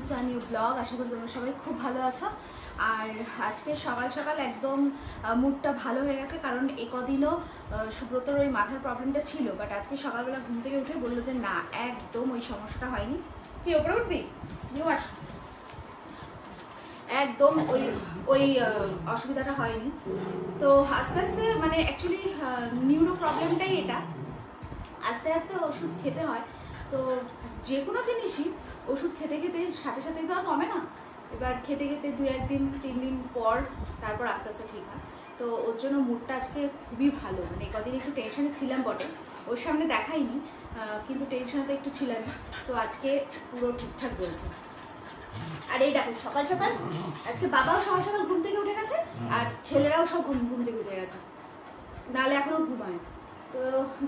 Two a new blog. আশা করি তোমরা সবাই খুব ভালো আছো। আর আজকে সকাল সকাল একদম মুডটা ভালো হয়ে গেছে, কারণ এই কদিনও সুব্রতর ওই মাথার প্রবলেমটা ছিল, বাট আজকে সকালবেলা ঘুম থেকে উঠে বললো যে না, একদম ওই সমস্যাটা হয়নি। কি ওপরে উঠবি? একদম ওই অসুবিধাটা হয়নি। তো আস্তে আস্তে মানে অ্যাকচুয়ালি নিউরো প্রবলেমটাই এটা, আস্তে আস্তে ওষুধ খেতে হয়। তো যে কোনো জিনিসই ওষুধ খেতে খেতে সাথে সাথে তো আর কমে না। এবার খেতে খেতে 2-1 দিন 3 দিন পর তারপর আস্তে আস্তে ঠিক হয়। তো ওর জন্য মুডটা আজকে খুবই ভালো। মানে কদিন একটু টেনশনে ছিলাম বটে, ওর সামনে দেখাইনি, কিন্তু টেনশনে তো একটু ছিলাম। তো আজকে পুরো ঠিকঠাক বলছে। আর এই দেখো সকাল সকাল আজকে বাবাও সকাল সকাল ঘুম থেকে উঠে গেছে, আর ছেলেরাও সব ঘুম থেকে উঠে গেছে, নাহলে এখনো ঘুমায়। তো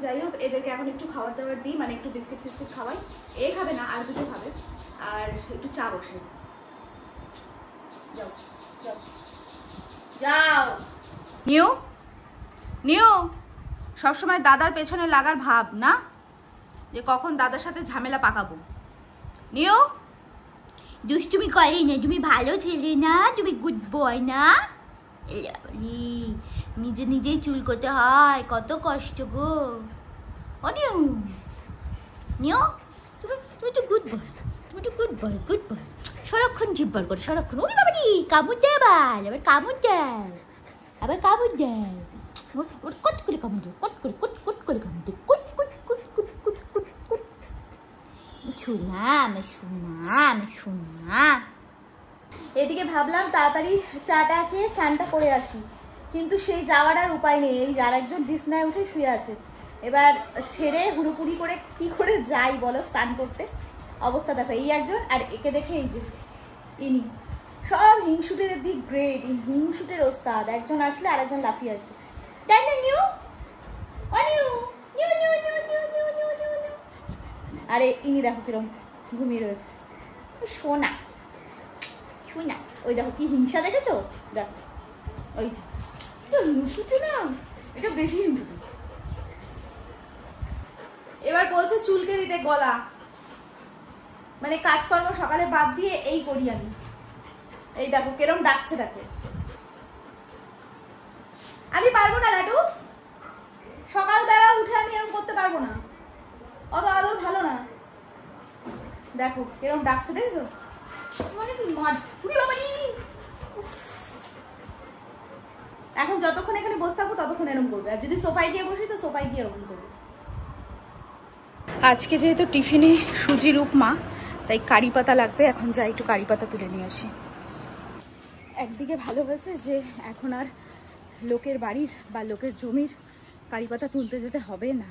যাই হোক, এদেরকে এখন একটু খাবার দাবার দিই, মানে একটু বিস্কিট ফিস্কিট খাওয়াই। এ খাবে না, আর দুটো খাবে, আর একটু চা বসে। যাও যাও যাও। নিউ নিউ সবসময় দাদার পেছনে লাগার ভাব না, যে কখন দাদার সাথে ঝামেলা পাকাবো। নিউ দুষ্টুমি করে না, তুমি ভালো ছেলে না, তুমি গুড বয় না। নিজে নিজেই চুল করতে হয়, কত কষ্ট গো। ও নিউ নিউ তুমি তো গুড বয়, তুমি তো গুড বয়, গুড বয়। সারাক্ষণ জিব্বার করে, সারাক্ষণ। ওরে বাবা রে, কামড় দেয়, আবার কামড় দেয়, আবার কামড় দেয়। ওর কট করে কামড় দেয়, কট করে কুট কুট করে কামড় দেয়, কুট কুট কুট কুট কুট কুট কুট। শোনা আমার শোনা, আমার শোনা। এদিকে ভাবলাম তাড়াতাড়ি চাটা খেয়ে স্নানটা করে আসি, কিন্তু সেই যাওয়ার আর উপায় নেই। এই আর একজন বিছনায় উঠে শুয়ে আছে, এবার ছেড়ে হুড়োপুড়ি করে কি করে যাই বলো স্নান করতে। অবস্থা দেখো, এই একজন, আর একে দেখে এই যে ইনি। সব হিংসুটের দিক গ্রেট, হিংসুটের ওস্তাদ। একজন আসলে আর একজন লাফিয়ে আসবে। তাই না নিউ? আরে ইনি দেখো কিরম ঘুমিয়ে রয়েছে। শোনা শোনা, ওই দেখো কি হিংসা, দেখেছো? দেখো ওই তো হিংসুটে না, এটা বেশি হিংসুটে। এবার বলছে চুলকে দিতে গলা, মানে কাজকর্ম সকালে বাদ দিয়ে এই করি আমি। এই দেখো কেরম ডাকছে, দেখো। আমি পারবো না লাডু, সকালবেলা উঠে আমি এরকম করতে পারবো না, অত আদর ভালো না। দেখো কেরম ডাকছে, দেখেছো? মানে কি এখন যতক্ষণ এখানে বসে থাকবো ততক্ষণ এরকম করবে, আর যদি সোফায় গিয়ে বসি তো সোফায় গিয়ে এরকম করবে। আজকে যেহেতু টিফিনে সুজির উপমা, তাই কারি পাতা লাগবে। এখন যাই একটু কারি পাতা তুলে নিয়ে আসি। একদিকে ভালো হয়েছে যে এখন আর লোকের বাড়ির বা লোকের জমির কারি পাতা তুলতে যেতে হবে না।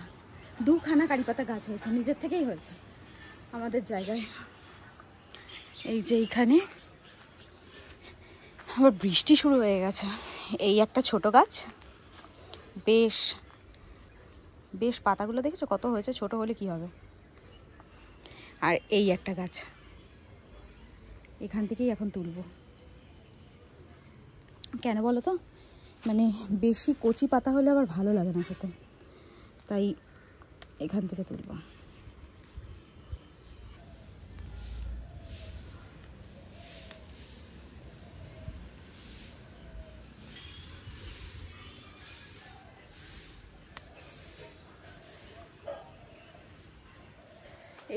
2খানা কারি পাতা গাছ হয়েছে, নিজের থেকেই হয়েছে আমাদের জায়গায়। এই যে এইখানে আবার বৃষ্টি শুরু হয়ে গেছে। এই একটা ছোট গাছ, বেশ বেশ পাতাগুলো দেখেছো কত হয়েছে, ছোট হলে কি হবে। আর এই একটা গাছ, এখান থেকেই এখন তুলবো। কেন বলো তো, মানে বেশি কচি পাতা হলে আবার ভালো লাগে না খেতে, তাই এখান থেকে তুলবো।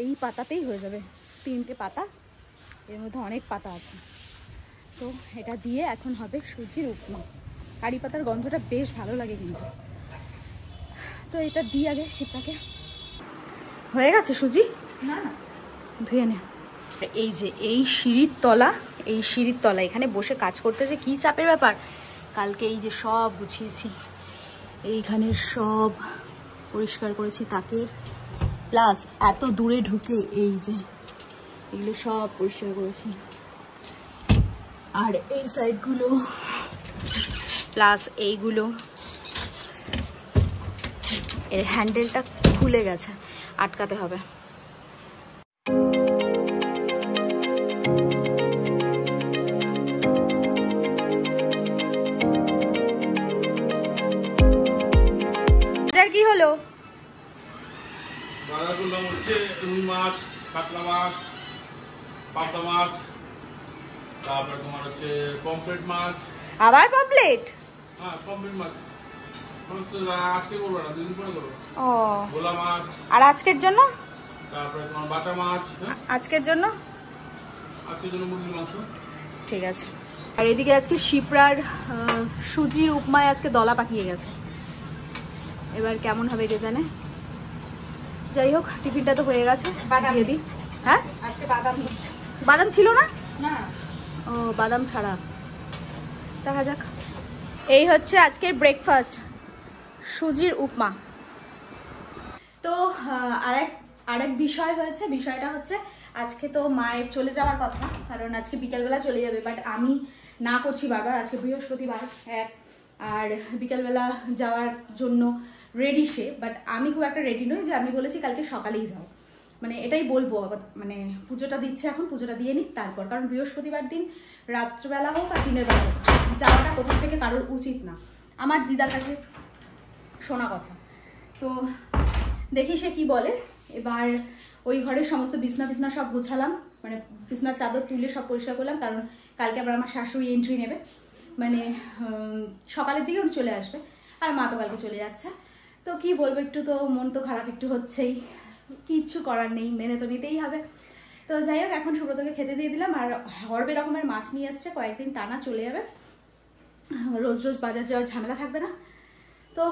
এই পাতাতেই হয়ে যাবে, 3টে পাতা, এর মধ্যে অনেক পাতা আছে। তো এটা দিয়ে এখন হবে সুজির উপমা। কারি পাতার গন্ধটা বেশ ভালো লাগে কিন্তু। তো এটা দিয়ে আগে শিবটাকে। হয়ে গেছে সুজি, না না ধুয়ে নে। এই যে এই সিঁড়ির তলা, এই সিঁড়ির তলা, এখানে বসে কাজ করতে যে কি চাপের ব্যাপার। কালকে এই যে সব গুছিয়েছি, এইখানে সব পরিষ্কার করেছি তাকে, প্লাস এত দূরে ঢুকে এই যে এগুলো সব পরিষ্কার করেছি। আর এই সাইডগুলো প্লাস এইগুলো, এর হ্যান্ডেলটা খুলে গেছে, আটকাতে হবে। কি হলো? রুই মাছ, কাতলা মাছ, পাবদা মাছ, তারপরে তোমার হচ্ছে পমফ্রেট মাছ। আবার পমফ্রেট? হ্যাঁ, পমফ্রেট মাছ আজকে করবো না, 2 দিন পরে করবো। ও, ভোলা মাছ। আর আজকের জন্য? তারপরে তোমার বাটা মাছ। আজকের জন্য মুরগির মাংস। ঠিক আছে। আর এদিকে আজকে শিপ্রার সুজির উপমায় আজকে দলা পাকিয়ে গেছে, এবার কেমন হবে কে জানে। যাই হোক, টিফিনটা তো হয়ে গেছে, দিয়ে দিই। হ্যাঁ, আজকে বাদাম ছিল না? ও, বাদাম ছাড়া, দেখা যাক। এই হচ্ছে আজকের ব্রেকফাস্ট, সুজির উপমা। তো আরেক বিষয় হয়েছে, বিষয়টা হচ্ছে আজকে তো মায়ের চলে যাওয়ার কথা, কারণ আজকে বিকালবেলা চলে যাবে, বাট আমি না করছি বারবার। আজকে বৃহস্পতিবার, আর বিকালবেলা যাওয়ার জন্য রেডি সে, বাট আমি খুব একটা রেডি নই, যে আমি বলেছি কালকে সকালেই যাও, মানে এটাই বলবো। মানে পুজোটা দিচ্ছে, এখন পুজোটা দিয়ে নিক তারপর, কারণ বৃহস্পতিবার দিন রাত্রবেলা হোক আর দিনের বেলা হোক যাওয়াটা কোথা থেকে কারোর উচিত না, আমার দিদার কাছে শোনা কথা। তো দেখি সে কি বলে। এবার ওই ঘরের সমস্ত বিছনা সব গুছালাম, মানে বিছনার চাদর তুলে সব পরিষ্কার করলাম, কারণ কালকে আবার আমার শাশুড়ি এন্ট্রি নেবে, মানে সকালের দিকে উনি চলে আসবে, আর মা তো কালকে চলে যাচ্ছে। তো কি বলবো, একটু তো মন তো খারাপ একটু হচ্ছেই, কিচ্ছু করার নেই, মেনে তো নিতেই হবে। তো যাই হোক, এখন সুব্রতকে খেতে দিয়ে দিলাম, আর হরবে রকমের মাছ নিয়ে এসছে, কয়েকদিন টানা চলে যাবে, রোজ রোজ বাজার যাওয়ার ঝামেলা থাকবে না। তো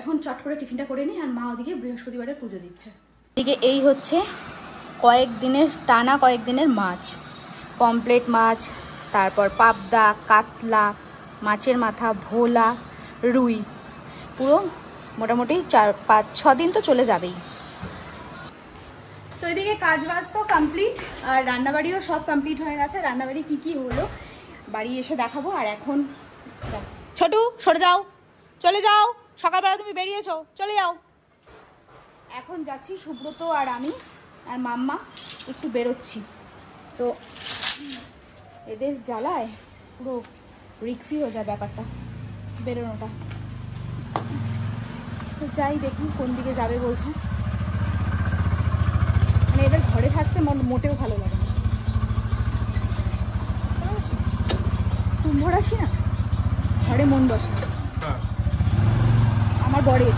এখন চট করে টিফিনটা করে নিই, আর মা ওদিকে বৃহস্পতিবারের পুজো দিচ্ছে। এদিকে এই হচ্ছে কয়েকদিনের মাছ, পমফ্রেট মাছ, তারপর পাবদা, কাতলা, মাছের মাথা, ভোলা, রুই, পুরো মোটামুটি 4-5-6 দিন তো চলে যাবেই। তো এদিকে কাজ বাজ তো কমপ্লিট, আর রান্নাবাড়িও সব কমপ্লিট হয়ে গেছে। রান্নাবাড়ি কি হলো বাড়ি এসে দেখাবো। আর এখন ছোটু সরে যাও, চলে যাও, সকালবেলা তুমি বেরিয়েছো, চলে যাও। এখন যাচ্ছি সুব্রত আর আমি আর মাম্মা একটু বেরোচ্ছি। তো এদের জ্বালায় পুরো রিক্সি হয়ে যায় ব্যাপারটা, বেরোনোটা। তো যাই দেখি কোন দিকে যাবে বলছে, মানে এদের ঘরে থাকতে মোটেও ভালো লাগে না। কুম্ভর আসি না, ঘরে মন বসে না আমার বরের।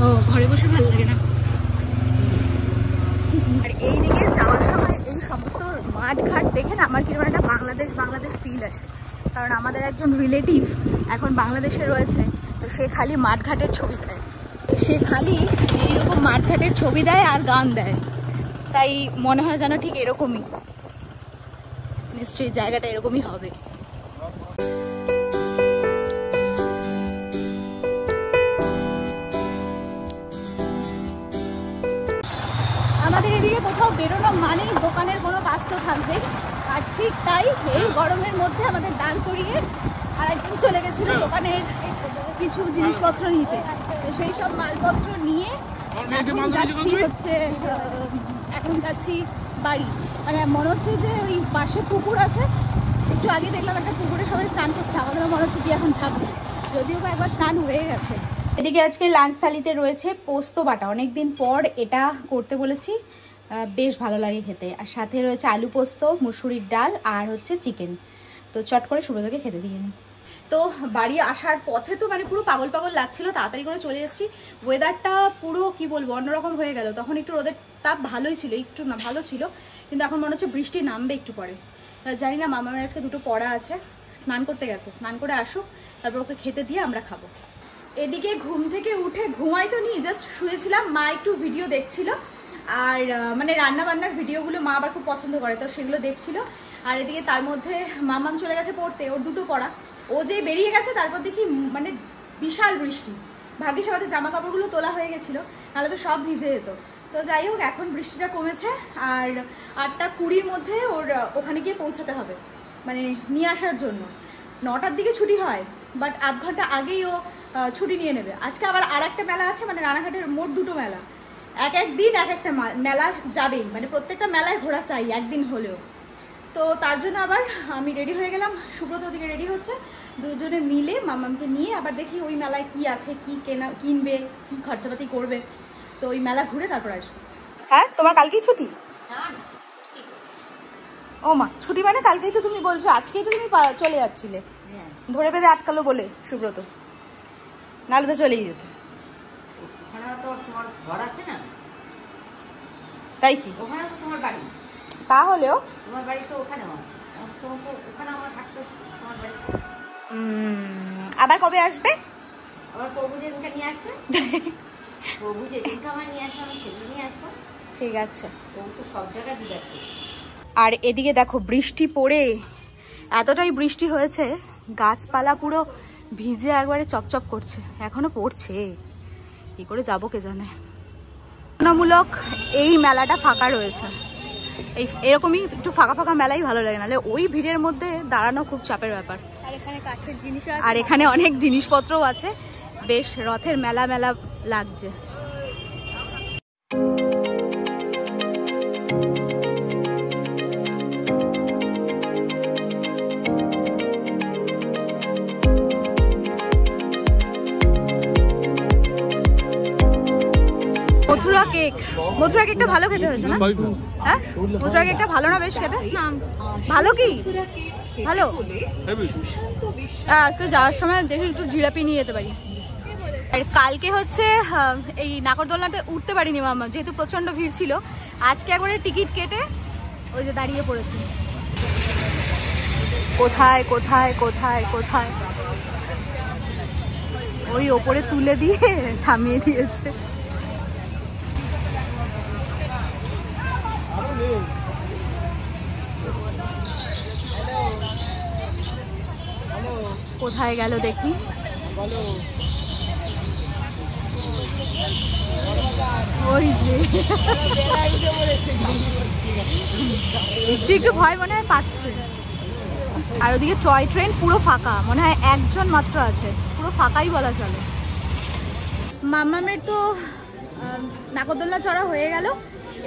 ও, ঘরে বসে ভালো লাগে না। আর এইদিকে যাওয়ার সময় এই সমস্ত মাঠ ঘাট দেখে না আমার কিরকম একটা বাংলাদেশ ফিল আসে, কারণ আমাদের একজন রিলেটিভ এখন বাংলাদেশে রয়েছে, তো সে খালি মাঠ ঘাটের ছবি দেয়, সে খালি এইরকম মাঠ ঘাটের ছবি দেয় আর গান দেয়, তাই মনে হয় যেন ঠিক এরকমই, নিশ্চয়ই জায়গাটা এরকমই হবে। আমাদের এদিকে কোথাও বেরোনো মানেই দোকানের কোনো কাজ তো থাকবেই, আর ঠিক তাই এই গরমের মধ্যে আমাদের দাঁড় করিয়ে আরেকজন চলে গেছিল দোকানের কিছু জিনিসপত্র নিতে, তো সেই সব মালপত্র নিয়ে এখন যাচ্ছি বাড়ি। মানে মনে হচ্ছে যে ওই পাশে পুকুর আছে, একটু আগে দেখলাম একটা পুকুরে সবাই স্নান করছে, আমাদেরও মনে হচ্ছে কি এখন যাবো, যদিও বা একবার স্নান হয়ে গেছে। এদিকে আজকে লাঞ্চ থালিতে রয়েছে পোস্ত বাটা, অনেকদিন পর এটা করতে বলেছি, বেশ ভালো লাগে খেতে, আর সাথে রয়েছে আলু পোস্ত, মুসুরির ডাল, আর হচ্ছে চিকেন। তো চট করে সুব্রতকে খেতে দিয়ে নিই। তো বাড়ি আসার পথে তো মানে পুরো পাগল লাগছিল, তাড়াতাড়ি করে চলে এসেছি। ওয়েদারটা পুরো কি বলবো অন্যরকম হয়ে গেল, তখন একটু রোদের তাপ ভালোই ছিল, একটু না ভালো ছিল, কিন্তু এখন মনে হচ্ছে বৃষ্টি নামবে একটু পরে। জানি না, মামার আজকে 2টো পড়া আছে, স্নান করতে গেছে, স্নান করে আসুক, তারপর ওকে খেতে দিয়ে আমরা খাবো। এদিকে ঘুম থেকে উঠে ঘুমাই তো নি, জাস্ট শুয়েছিলাম, মা একটু ভিডিও দেখছিল, আর মানে রান্না বান্নার ভিডিওগুলো মা আবার খুব পছন্দ করে, তো সেগুলো দেখছিল। আর এদিকে তার মধ্যে মামাম চলে গেছে পড়তে, ওর 2টো পড়া, ও যে বেরিয়ে গেছে তারপর দেখি মানে বিশাল বৃষ্টি, ভাগ্যিস আমাদের জামা কাপড়গুলো তোলা হয়ে গেছিলো, নাহলে তো সব ভিজে যেত। তো যাই হোক, এখন বৃষ্টিটা কমেছে, আর 8টা 20-র মধ্যে ওর ওখানে গিয়ে পৌঁছাতে হবে, মানে নিয়ে আসার জন্য। 9টার দিকে ছুটি হয়, বাট আধ ঘন্টা আগেই ও ছুটি নিয়ে নেবে। আজকে আবার একটা মেলা আছে, মানে রানাঘাটের মোট 2টো মেলা, এক দিন একটা মেলা যাবেই, মানে প্রত্যেকটা মেলায় ঘোরা চাই একদিন হলেও। তো তার জন্য আবার আমি রেডি হয়ে গেলাম, সুব্রত ওদিকে রেডি হচ্ছে, দুজনে মিলে মামামকে নিয়ে আবার দেখি ওই মেলায় কি আছে, কি কিনবে, কি খরচাপাতি করবে, তো ওই মেলা ঘুরে তারপর আসবো। হ্যাঁ তোমার কালকেই ছুটি? ও মা, ছুটি মানে কালকেই তো তুমি বলছো, আজকেই তো তুমি চলে যাচ্ছিলে। ধরে বেঁধে আটকালো বলে সুব্রত, নাহলে তো চলেই যেত। তাই কি? তাহলেও আবার কবে আসবে? ঠিক আছে। আর এদিকে দেখো বৃষ্টি পড়ে এতটাই বৃষ্টি হয়েছে, গাছপালা পুরো ভিজে একবারে চপচপ করছে, এখনো পড়ছে। কি করে যাবো কে জানে। তুলনামূলক এই মেলাটা ফাঁকা রয়েছে, এরকমই একটু ফাঁকা ফাঁকা মেলাই ভালো লাগে, নাহলে ওই ভিড়ের মধ্যে দাঁড়ানো খুব চাপের ব্যাপার। আর এখানে অনেক জিনিসপত্রও আছে, বেশ রথের মেলা মেলা লাগছে। মথুরা কেকটা ভালো খেতে হয়েছে না? হ্যাঁ, মথুরা কেকটা ভালো না বেশ খেতে? ভালো কি ভালো? তো যাওয়ার সময় দেখি একটু জিলাপি নিয়ে যেতে পারি। আর কালকে হচ্ছে এই নাগরদোলনাতে উঠতে পারিনি মামা, যেহেতু প্রচন্ড ভিড় ছিল। আজকে একবারে টিকিট কেটে ওই যে দাঁড়িয়ে পড়েছি। কোথায় কোথায় কোথায় কোথায়, ওই ওপরে তুলে দিয়ে থামিয়ে দিয়েছে। কোথায় গেল দেখি, ওই যে একটু ভয় মনে হয় পাচ্ছে। আর ওদিকে টয় ট্রেন পুরো ফাঁকা, মনে হয় একজন মাত্র আছে, পুরো ফাঁকাই বলা চলে। মামামের তো নাগরদোলনা চড়া হয়ে গেল,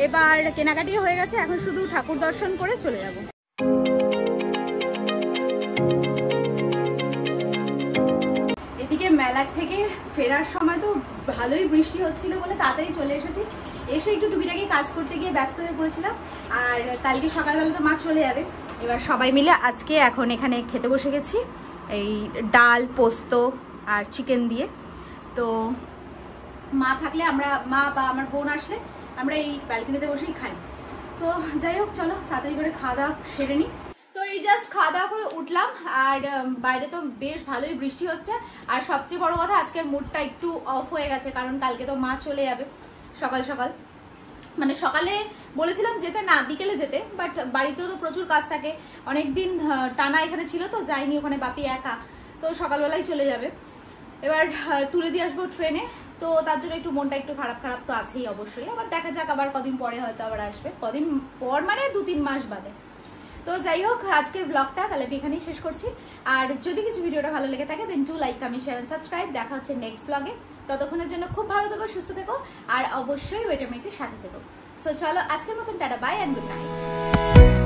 এবার কেনাকাটিও হয়ে গেছে, এখন শুধু ঠাকুর দর্শন করে চলে যাব। এদিকে মেলার থেকে ফেরার সময় তো ভালোই বৃষ্টি হচ্ছিল বলে তাড়াতাড়ি চলে এসেছি। এসে একটু টুকিটাকি কাজ করতে গিয়ে ব্যস্ত হয়ে পড়েছিলাম। আর কালকে সকালবেলা তো মা চলে যাবে, এবার সবাই মিলে আজকে এখন এখানে খেতে বসে গেছি, এই ডাল পোস্ত আর চিকেন দিয়ে। তো মা থাকলে মা বা আমার বোন আসলে আমরা এই ব্যালকনিতে বসেই খাই। তো যাই হোক, চলো তাড়াতাড়ি করে খাওয়া দাওয়া সেরে নিই। তো এই জাস্ট খাওয়া দাওয়া করে উঠলাম, আর বাইরে তো বেশ ভালোই বৃষ্টি হচ্ছে। আর সবচেয়ে বড় কথা, আজকের মুডটা একটু অফ হয়ে গেছে, কারণ কালকে তো মা চলে যাবে সকাল সকাল। মানে সকালে বলেছিলাম যেতে, না বিকেলে যেতে, বাট বাড়িতেও তো প্রচুর কাজ থাকে, অনেকদিন টানা এখানে ছিল তো যাইনি, ওখানে বাপি একা, তো সকালবেলাই চলে যাবে। এবার তুলে দিয়ে আসবো ট্রেনে, তো তার জন্য একটু মনটা একটু খারাপ খারাপ তো আছেই অবশ্যই। আবার দেখা যাক, আবার কদিন পরে হয়তো আবার আসবে, কদিন পর মানে 2-3 মাস বাদে। তো যাই হোক, আজকের ব্লগটা তাহলে এখানেই শেষ করছি। আর যদি কিছু ভিডিওটা ভালো লেগে থাকে দেন like comment share and subscribe. দেখা হচ্ছে নেক্সট ব্লগে, ততক্ষণের জন্য খুব ভালো থেকো, সুস্থ থেকো, আর অবশ্যই ওয়েটারমেন্টের সাথে থেকো। সো চলো আজকের মতন tata, bye and good night.